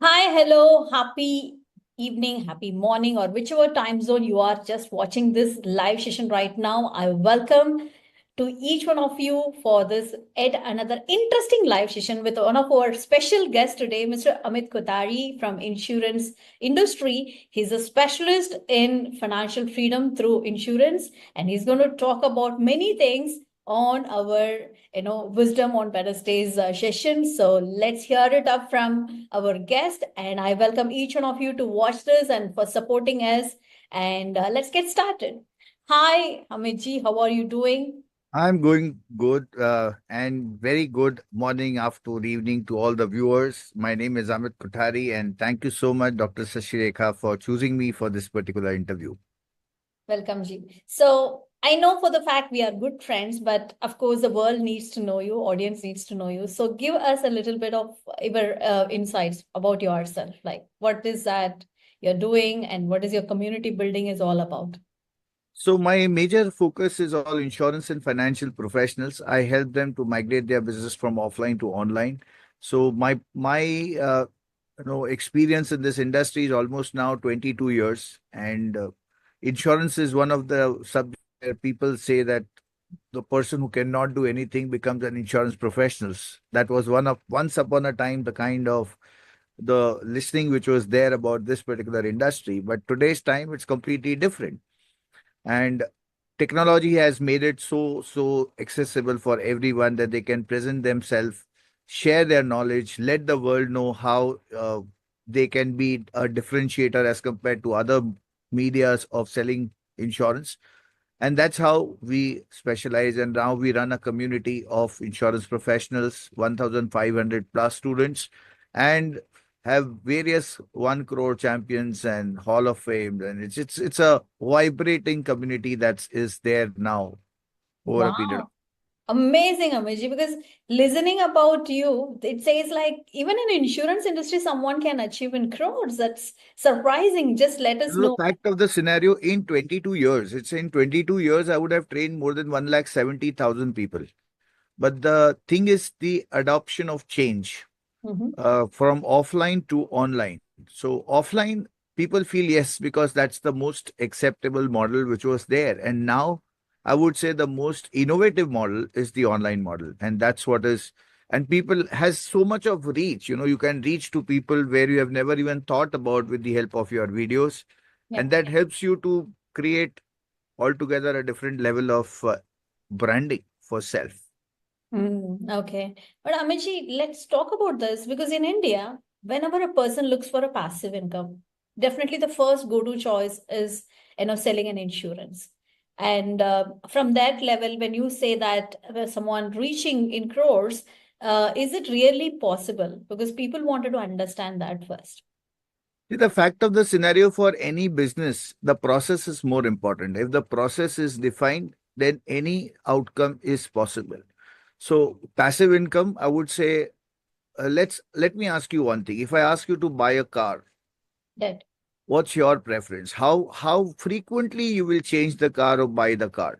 Hi, hello, happy evening, happy morning, or whichever time zone you are just watching this live session right now. I welcome to each one of you for this yet another interesting live session with one of our special guests today, Mr. Amit Kothari from insurance industry. He's a specialist in financial freedom through insurance, and he's going to talk about many things on our wisdom on better stays session. So let's hear it up from our guest, and I welcome each one of you to watch this and for supporting us. And let's get started. Hi, Amitji, how are you doing? I'm going good and very good morning, afternoon, evening to all the viewers. My name is Amit Kothari, and thank you so much, Dr. Sasirekha, for choosing me for this particular interview. Welcome, Ji. So I know for the fact we are good friends, but of course the world needs to know you, audience needs to know you. So give us a little bit of your insights about yourself, like what is that you're doing and what is your community building is all about. So, my major focus is all insurance and financial professionals. I help them to migrate their business from offline to online. So, my experience in this industry is almost now 22 years, and insurance is one of the subjects where people say that the person who cannot do anything becomes an insurance professionals. That was once upon a time the kind of the listening which was there about this particular industry. But today's time it's completely different. And technology has made it so accessible for everyone that they can present themselves, share their knowledge, let the world know how they can be a differentiator as compared to other medias of selling insurance. And that's how we specialize. And now we run a community of insurance professionals, 1,500 plus students, and have various 1 crore champions and Hall of Fame. And it's a vibrating community that is there now over a period of. Wow. Amazing, Amiji, because listening about you, it says like even in insurance industry, someone can achieve in crores. That's surprising. Just let us The know. fact of the scenario in 22 years, it's in 22 years, I would have trained more than 1,70,000 people. But the thing is the adoption of change Mhm. from offline to online. So offline, people feel yes because that's the most acceptable model which was there, and now I would say the most innovative model is the online model, and that's what is. And people has so much of reach. You can reach to people where you have never even thought about with the help of your videos, Yeah. and that helps you to create altogether a different level of branding for self. Okay. But Amiji, let's talk about this because in India, whenever a person looks for a passive income, definitely the first go-to choice is, selling an insurance. And from that level, when you say that someone reaching in crores, is it really possible? Because people wanted to understand that first. See, the fact of the scenario for any business, the process is more important. If the process is defined, then any outcome is possible. So, passive income, I would say, let me ask you one thing. If I ask you to buy a car, That what's your preference? How frequently you will change the car or buy the car?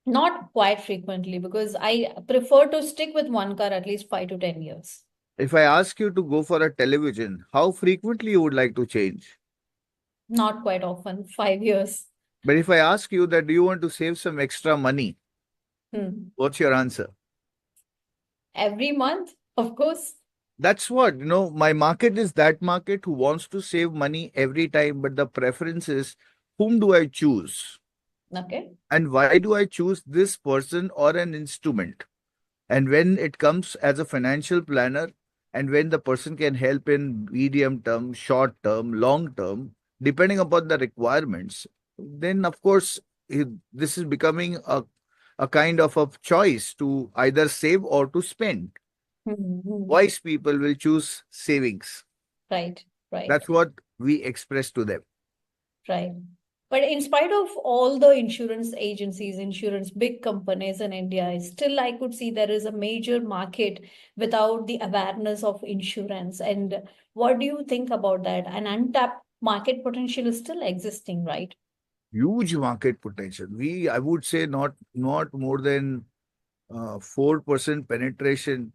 not quite frequently because I prefer to stick with one car at least 5 to 10 years. If I ask you to go for a television, how frequently you would like to change? Not quite often, 5 years. But if I ask you that do you want to save some extra money, Hmm. what's your answer? Every month, of course. That's what, my market is that market who wants to save money every time, but the preference is whom do I choose? Okay. And why do I choose this person or an instrument? And when it comes as a financial planner, and when the person can help in medium term, short term, long term, depending upon the requirements, then of course, this is becoming a kind of a choice to either save or to spend. Mhm. Wise people will choose savings. Right, right, That's what we express to them. right. But in spite of all the insurance agencies, insurance big companies in India, still I could see there is a major market without the awareness of insurance. And what do you think about that? An untapped market potential is still existing, right? Huge market potential. I would say, not more than 4% penetration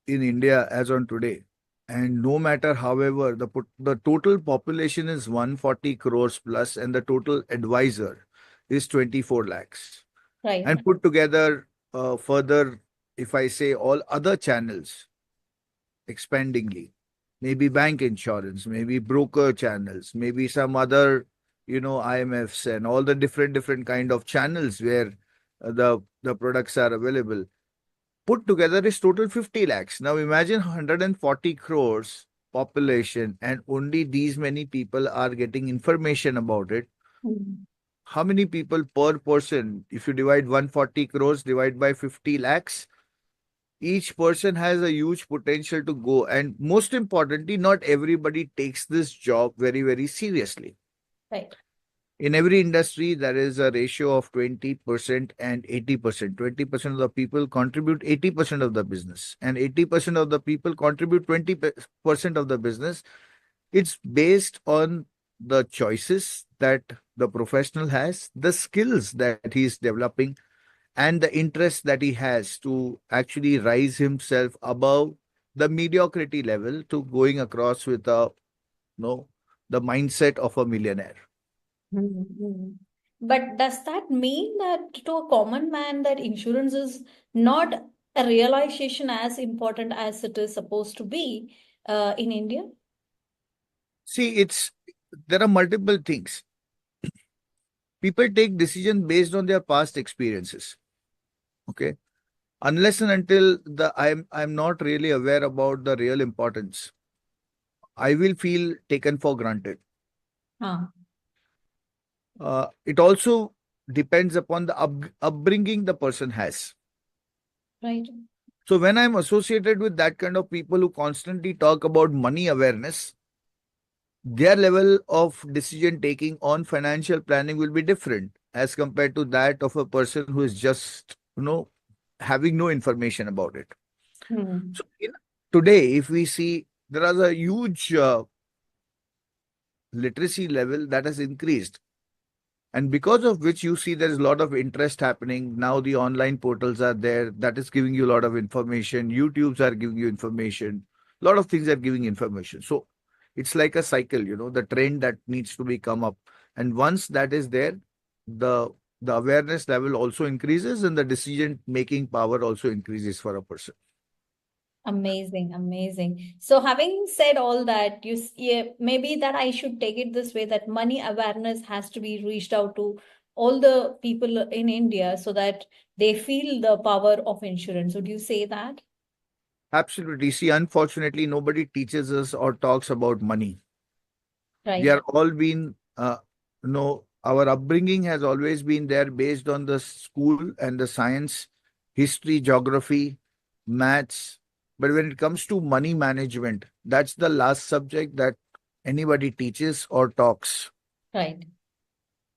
in India as on today. And no matter, however, the total population is 140 crores plus, and the total advisor is 24 lakhs. Right. And put together further, if I say all other channels expandingly, maybe bank insurance, maybe broker channels, maybe some other, IMFs and all the different kind of channels where the products are available, put together is total 50 lakhs. Now imagine 140 crores population and only these many people are getting information about it. Mm. How many people per person? If you divide 140 crores divide by 50 lakhs, each person has a huge potential to go. And most importantly, not everybody takes this job very, very seriously. Right. In every industry, there is a ratio of 20% and 80%. 20% of the people contribute 80% of the business, and 80% of the people contribute 20% of the business. It's based on the choices that the professional has, the skills that he's developing, and the interest that he has to actually rise himself above the mediocrity level to going across with the mindset of a millionaire. Mm. But does that mean that to a common man that insurance is not a realization as important as it is supposed to be in India? See, there are multiple things. People take decision based on their past experiences. Okay. Unless and until I'm not really aware about the real importance, I will feel taken for granted. Ah, It also depends upon the upbringing the person has. right. So when I'm associated with that kind of people who constantly talk about money awareness, their level of decision taking on financial planning will be different as compared to that of a person who is just, having no information about it. Hmm. So today, if we see, there is a huge literacy level that has increased, and because of which you see there is a lot of interest happening. Now the online portals are there that is giving you a lot of information. YouTubes are giving you information. A lot of things are giving information. So it's like a cycle, the trend that needs to be come up. And once that is there, the the awareness level also increases and the decision making power also increases for a person. Amazing, amazing. So, having said all that, yeah, maybe that I should take it this way that money awareness has to be reached out to all the people in India so that they feel the power of insurance. Would you say that? Absolutely. See, unfortunately, nobody teaches us or talks about money. We Right, are all been, our upbringing has always been there based on the school and the science, history, geography, maths. But when it comes to money management, that's the last subject that anybody teaches or talks. right,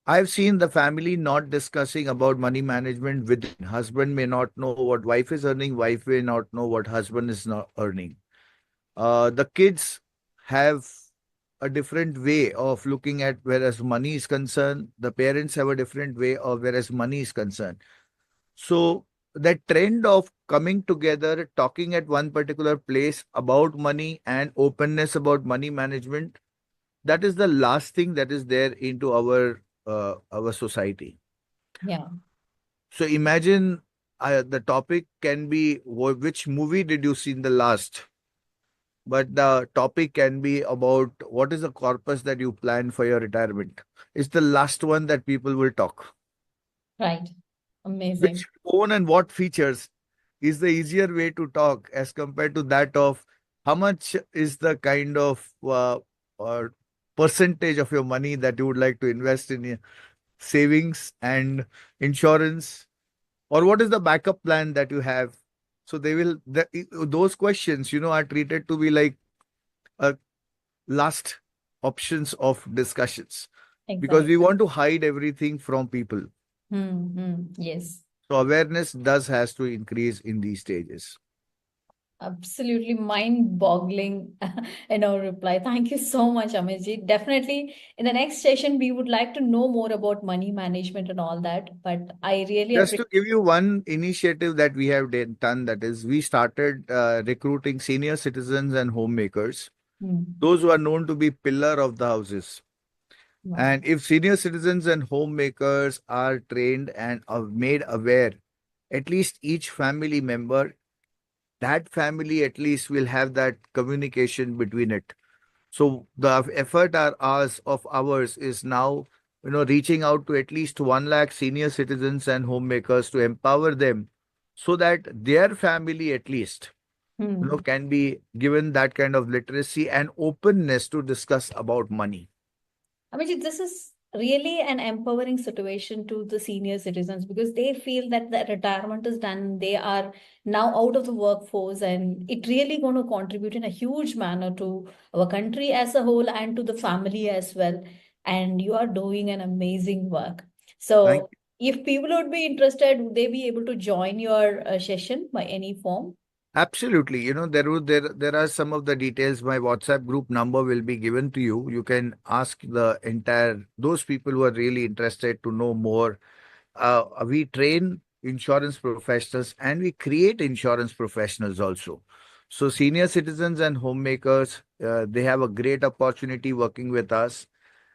I've seen the family not discussing about money management within. Husband may not know what wife is earning, wife may not know what husband is not earning. The kids have a different way of looking at whereas money is concerned. The parents have a different way of whereas money is concerned. So that trend of coming together, talking at one particular place about money and openness about money management, that is the last thing that is there into our society. yeah, So imagine the topic can be which movie did you see in the last? But the topic can be about what is the corpus that you plan for your retirement. It's the last one that people will talk. right. Which Amazing. phone and what features is the easier way to talk as compared to that of how much is the kind of or percentage of your money that you would like to invest in your savings and insurance, or what is the backup plan that you have. So those questions, are treated to be like a last options of discussions because Exactly. we want to hide everything from people. Hmm. Hmm. Yes. So awareness does has to increase in these stages. Absolutely mind-boggling, reply. Thank you so much, Amitji. Definitely, in the next session, we would like to know more about money management and all that. But I really Just appreciate. to give you one initiative that we have done, that is, we started recruiting senior citizens and homemakers, Hmm. those who are known to be pillar of the houses. Wow. And if senior citizens and homemakers are trained and are made aware, at least each family member, that family at least will have that communication between it. So the effort are ours of ours is now, reaching out to at least 1 lakh senior citizens and homemakers to empower them so that their family at least, Hmm. can be given that kind of literacy and openness to discuss about money. I mean, this is really an empowering situation to the senior citizens because they feel that the retirement is done. They are now out of the workforce, and it really going to contribute in a huge manner to our country as a whole and to the family as well. And you are doing an amazing work. Thank So, if people would be interested, would they be able to join your session by any form? Absolutely. There are some of the details. My WhatsApp group number will be given to you. You can ask the entire those people who are really interested to know more. We train insurance professionals and we create insurance professionals also. So senior citizens and homemakers, they have a great opportunity working with us.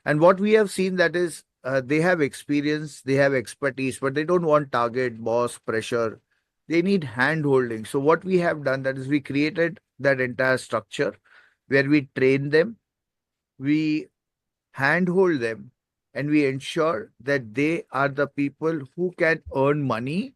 And what we have seen that is they have experience, they have expertise, but they don't want target, boss, pressure. They need hand holding. So what we have done that is we created that entire structure where we train them, we handhold them, and we ensure that they are the people who can earn money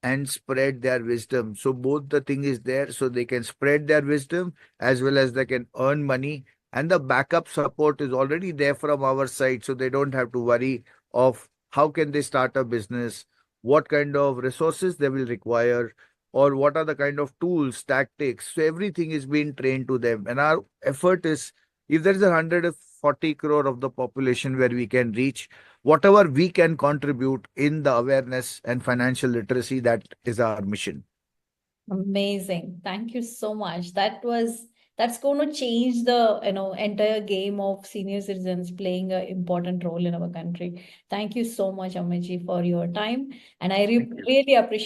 and spread their wisdom. So both the thing is there, so they can spread their wisdom as well as they can earn money. And the backup support is already there from our side, so they don't have to worry of how can they start a business, what kind of resources they will require, or what are the kind of tools, tactics. So everything is being trained to them. And our effort is, if there is 140 crore of the population where we can reach, whatever we can contribute in the awareness and financial literacy, that is our mission. Amazing. Thank you so much. That's going to change the, entire game of senior citizens playing an important role in our country. Thank you so much, Amitji, for your time. And I Thank you. really appreciate